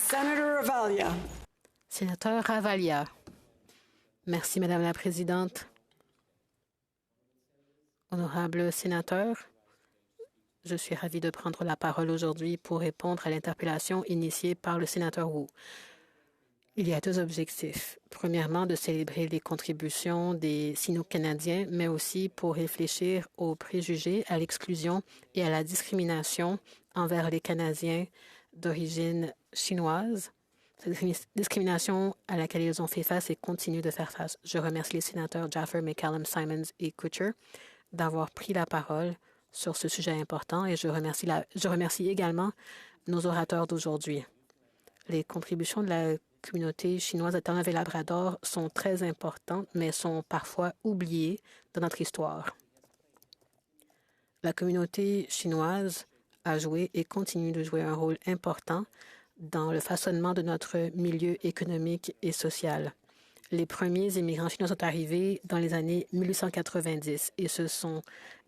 Senator Ravalia. Sénateur Ravalia. Merci, Madame la Présidente. Honorable sénateur, je suis ravi de prendre la parole aujourd'hui pour répondre à l'interpellation initiée par le sénateur Wu. Il y a deux objectifs. Premièrement, de célébrer les contributions des Sino-Canadiens, mais aussi pour réfléchir aux préjugés, à l'exclusion et à la discrimination envers les Canadiens d'origine chinoise. Cette discrimination à laquelle ils ont fait face et continuent de faire face. Je remercie les sénateurs Jaffer, McCallum, Simons et Kutcher d'avoir pris la parole sur ce sujet important et je remercie également nos orateurs d'aujourd'hui. Les contributions de la communauté chinoise de Terre-Neuve et Labrador sont très importantes, mais sont parfois oubliées dans notre histoire. La communauté chinoise a joué et continue de jouer un rôle important dans le façonnement de notre milieu économique et social. Les premiers immigrants chinois sont arrivés dans les années 1890 et se sont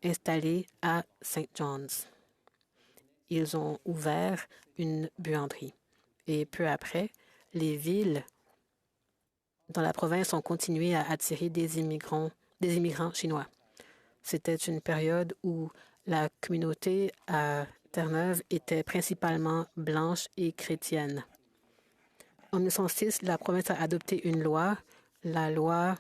installés à St. John's. Ils ont ouvert une buanderie. Et peu après, les villes dans la province ont continué à attirer des immigrants chinois. C'était une période où la communauté à Terre-Neuve était principalement blanche et chrétienne. En 1906, la province a adopté une loi, la loi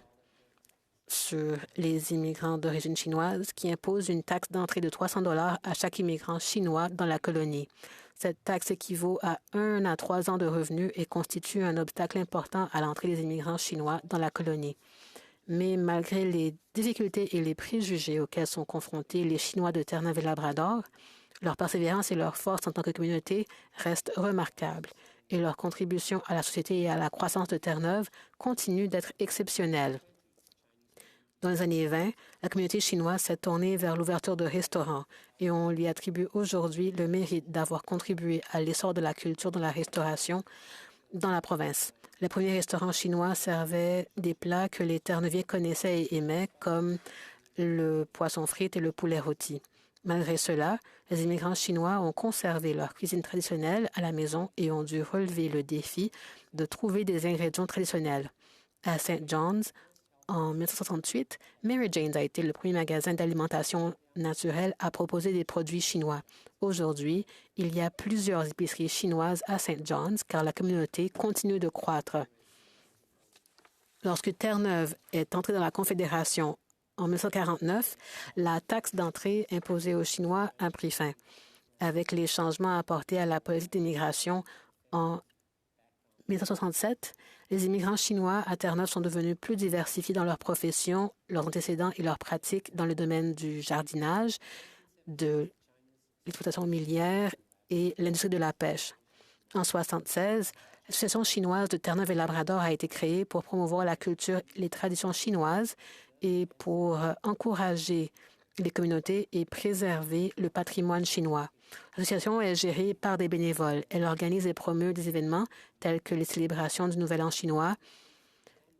sur les immigrants d'origine chinoise, qui impose une taxe d'entrée de 300 $ à chaque immigrant chinois dans la colonie. Cette taxe équivaut à 1 à 3 ans de revenus et constitue un obstacle important à l'entrée des immigrants chinois dans la colonie. Mais malgré les difficultés et les préjugés auxquels sont confrontés les Chinois de Terre-Neuve et Labrador, leur persévérance et leur force en tant que communauté restent remarquables et leur contribution à la société et à la croissance de Terre-Neuve continue d'être exceptionnelle. Dans les années 20, la communauté chinoise s'est tournée vers l'ouverture de restaurants et on lui attribue aujourd'hui le mérite d'avoir contribué à l'essor de la culture de la restauration dans la province. Les premiers restaurants chinois servaient des plats que les Terre-Neuviens connaissaient et aimaient, comme le poisson frit et le poulet rôti. Malgré cela, les immigrants chinois ont conservé leur cuisine traditionnelle à la maison et ont dû relever le défi de trouver des ingrédients traditionnels. À St. John's, en 1968, Mary Jane's a été le premier magasin d'alimentation naturelle à proposer des produits chinois. Aujourd'hui, il y a plusieurs épiceries chinoises à St. John's car la communauté continue de croître. Lorsque Terre-Neuve est entrée dans la Confédération en 1949, la taxe d'entrée imposée aux Chinois a pris fin. Avec les changements apportés à la politique d'immigration en 1967, les immigrants chinois à Terre-Neuve sont devenus plus diversifiés dans leurs professions, leurs antécédents et leurs pratiques dans le domaine du jardinage, de l'exploitation minière et l'industrie de la pêche. En 1976, l'Association chinoise de Terre-Neuve et Labrador a été créée pour promouvoir la culture et les traditions chinoises et pour encourager les communautés et préserver le patrimoine chinois. L'association est gérée par des bénévoles. Elle organise et promeut des événements tels que les célébrations du Nouvel An chinois,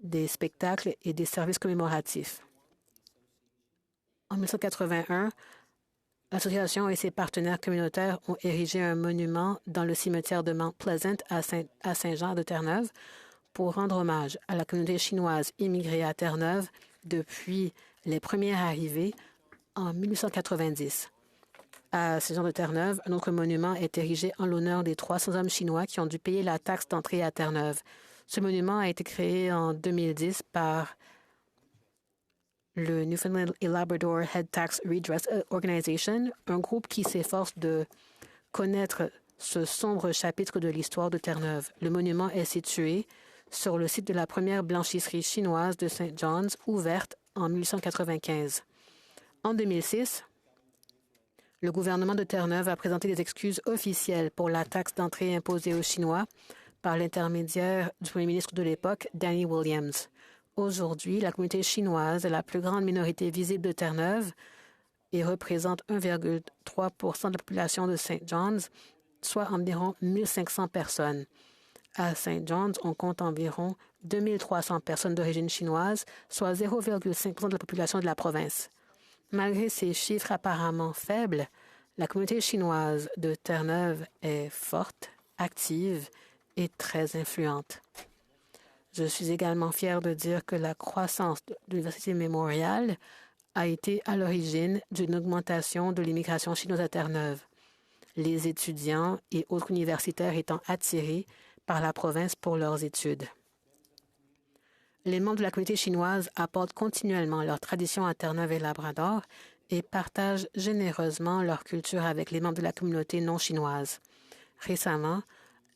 des spectacles et des services commémoratifs. En 1981, l'association et ses partenaires communautaires ont érigé un monument dans le cimetière de Mount Pleasant à Saint-Jean de Terre-Neuve pour rendre hommage à la communauté chinoise immigrée à Terre-Neuve depuis les premières arrivées en 1890. À Saint-Jean de Terre-Neuve, un autre monument est érigé en l'honneur des 300 hommes chinois qui ont dû payer la taxe d'entrée à Terre-Neuve. Ce monument a été créé en 2010 par le Newfoundland et Labrador Head Tax Redress Organization, un groupe qui s'efforce de connaître ce sombre chapitre de l'histoire de Terre-Neuve. Le monument est situé sur le site de la première blanchisserie chinoise de St. John's, ouverte en 1895. En 2006, le gouvernement de Terre-Neuve a présenté des excuses officielles pour la taxe d'entrée imposée aux Chinois par l'intermédiaire du premier ministre de l'époque, Danny Williams. Aujourd'hui, la communauté chinoise est la plus grande minorité visible de Terre-Neuve et représente 1,3 % de la population de St. John's, soit environ 1500 personnes. À St. John's, on compte environ 2300 personnes d'origine chinoise, soit 0,5 % de la population de la province. Malgré ces chiffres apparemment faibles, la communauté chinoise de Terre-Neuve est forte, active est très influente. Je suis également fier de dire que la croissance de l'Université Memorial a été à l'origine d'une augmentation de l'immigration chinoise à Terre-Neuve, les étudiants et autres universitaires étant attirés par la province pour leurs études. Les membres de la communauté chinoise apportent continuellement leurs traditions à Terre-Neuve et Labrador et partagent généreusement leur culture avec les membres de la communauté non chinoise. Récemment,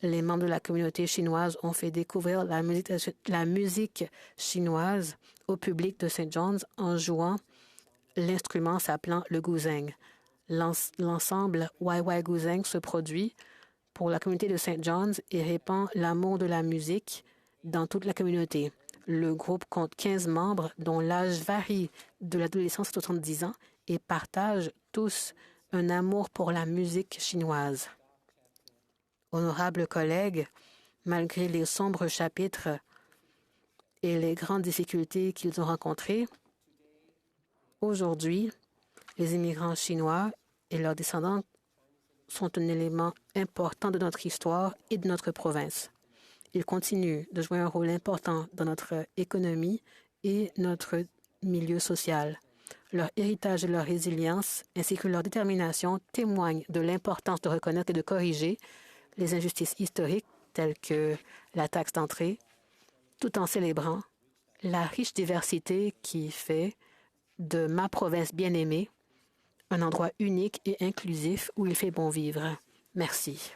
les membres de la communauté chinoise ont fait découvrir la musique chinoise au public de St. John's en jouant l'instrument s'appelant le guzheng. L'ensemble Wai Guzheng se produit pour la communauté de St. John's et répand l'amour de la musique dans toute la communauté. Le groupe compte 15 membres dont l'âge varie de l'adolescence à 70 ans et partagent tous un amour pour la musique chinoise. Honorables collègues, malgré les sombres chapitres et les grandes difficultés qu'ils ont rencontrées, aujourd'hui, les immigrants chinois et leurs descendants sont un élément important de notre histoire et de notre province. Ils continuent de jouer un rôle important dans notre économie et notre milieu social. Leur héritage et leur résilience, ainsi que leur détermination, témoignent de l'importance de reconnaître et de corriger les injustices historiques telles que la taxe d'entrée, tout en célébrant la riche diversité qui fait de ma province bien-aimée un endroit unique et inclusif où il fait bon vivre. Merci.